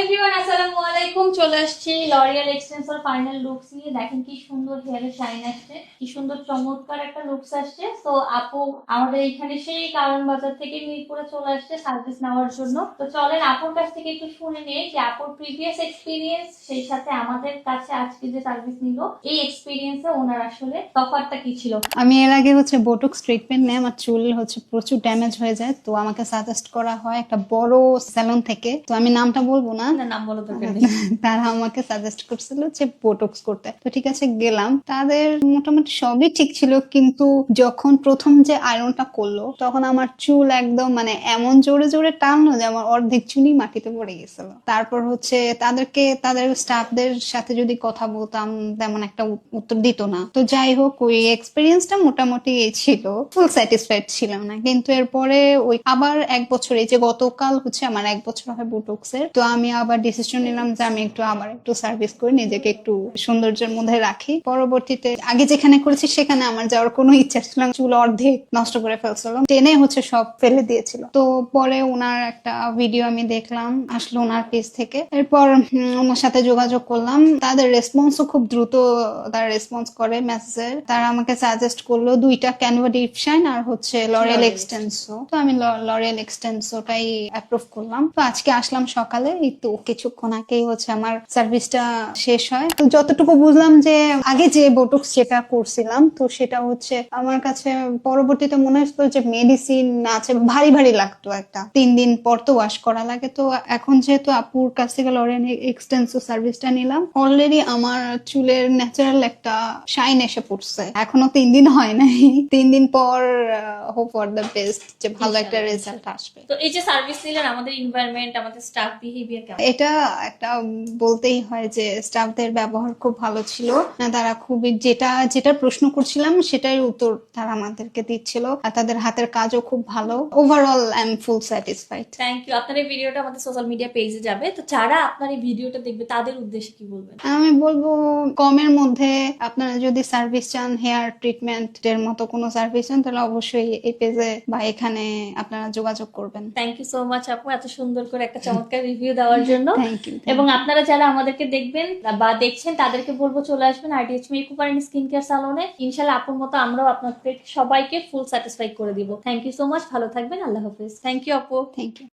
Everyone আসসালামু আলাইকুম। চলে আসছি লরিয়াল এক্সটেন্সর ফাইনাল লুকস নিয়ে। দেখেন কি সুন্দর হেয়ারে শাইন আসছে, কি সুন্দর চমৎকার একটা লুকস আসছে। তো আপু আমাদের এখানে সেই কারণ বাজার থেকে মিরপুরে চলে আসছে সার্ভিস নেওয়ার জন্য। তো চলেন আপুর কাছ থেকে একটু শুনে নেই যে আপুর প্রিভিয়াস এক্সপিরিয়েন্স, সেই সাথে আমাদের কাছে আজকে যে সার্ভিস নিল এই এক্সপিরিয়েন্সে ওনার আসলে তফাৎটা কি ছিল। আমি এর আগে বোটক্স ট্রিটমেন্ট নেই, আমার চুল প্রচুর ড্যামেজ হয়ে যায়, তো আমাকে সাজেস্ট করা হয় একটা বড় স্যালন থেকে, তো আমি নামটা বলবো না, নাম বলো দরকার নেই। তারা আমাকে সাজেস্ট করছিল যে বোটক্স করতে। তো ঠিক আছে, গেলাম। তাদের মোটামুটি সবই ঠিক ছিল, কিন্তু যখন প্রথম যে আয়রনটা করলো তখন আমার চুল একদম মানে এমন জোরে জোরে টানলো যে আমার অর্ধেক চুলই মাটিতে পড়ে গেছিল। তারপর তাদের স্টাফদের সাথে যদি কথা বলতাম তেমন একটা উত্তর দিত না। তো যাই হোক, ওই এক্সপিরিয়েন্সটা মোটামুটি ছিল, ফুল স্যাটিসফাইড ছিলাম না। কিন্তু এরপরে ওই আবার এক বছর, এই যে গতকাল আমার 1 বছর হয় বোটক্সের, তো আমি আবার ডিসিশন নিলাম যে আমি আবার একটু সার্ভিস করে নিজেকে একটু সৌন্দর্যের মধ্যে রাখি। পরবর্তীতে আগে যেখানে করেছি সেখানে আমার যাওয়ার কোনো ইচ্ছা ছিল না, চুল অর্ধেক নষ্ট করে ফেলছিল, টেনে সব ফেলে দিয়েছিল। তো পরে ওনার একটা ভিডিও আমি দেখলাম, আসলো ওনার পেজ থেকে। এরপর ওনার সাথে যোগাযোগ করলাম, তাদের রেসপন্সও খুব দ্রুত তারা রেসপন্স করে মেসেজের। তারা আমাকে সাজেস্ট করলো 2টা ক্যানভা ডিপ শাইন আর লরিয়াল এক্সটেন্সো। তো আমি লরিয়াল এক্সটেন্সোটাই অ্যাপ্রুভ করলাম। তো আজকে আসলাম সকালে, এই তো কিছুক্ষণ আগেই আমার সার্ভিসটা শেষ হয়। তো যতটুকু বুঝলাম যে আগে যে বোটক্স যেটা করছিলাম, তো সেটা আমার কাছে পরবর্তীতে মনে হতো যে মেডিসিন আছে, ভারী ভারী লাগতো, একটা 3 দিন পর তো ওয়াশ করা লাগে। তো এখন যেহেতু আপুর কাছ থেকে লরিয়াল এক্সটেন্সো সার্ভিসটা নিলাম, অলরেডি আমার চুলের ন্যাচারাল একটা শাইন এসে পড়ছে। এখনো 3 দিন হয় নাই, 3 দিন পর হোপ ফর দ্য বেস্ট যে ভালো একটা রেজাল্ট আসবে। তো এই যে সার্ভিস নিলেন, আমাদের এনভায়রনমেন্ট, আমাদের স্টাফ বিহেভিয়ার কেমন? এটা একটা বলতেই হয় যে স্টাফদের ব্যবহার খুব ভালো ছিল। তারা খুবই যেটা যেটা প্রশ্ন করছিলাম সেটাই উত্তর তারা আমাদেরকে দিচ্ছিল, আর তাদের হাতের কাজও খুব ভালো। Overall I am full satisfied. Thank you. আপনার এই ভিডিওটা আমাদের সোশ্যাল মিডিয়া পেজে যাবে, তো যারা আপনার এই ভিডিওটা দেখবে তাদের উদ্দেশ্যে কি বলবেন? আমি বলবো কমের মধ্যে আপনারা যদি সার্ভিস চান, হেয়ার ট্রিটমেন্ট এর মতো কোনো সার্ভিস চান, তাহলে অবশ্যই এই পেজে বা এখানে আপনারা যোগাযোগ করবেন। থ্যাংক ইউ সো মাচ আপু, এত সুন্দর করে একটা চমৎকার রিভিউ দেওয়ার জন্য। Thank you. এবং আপনারা যারা আমাদেরকে দেখবেন বা দেখছেন তাদেরকে বলবো চলে আসবেন R D H makeup and skin care সালনে। ইনশাআল্লাহ আপুর মতো আমরাও আপনাদের সবাইকে ফুল স্যাটিসফাই করে দিব। থ্যাংক ইউ সো মাচ, ভালো থাকবেন, আল্লাহ হাফেজ। থ্যাংক ইউ আপু। Thank you.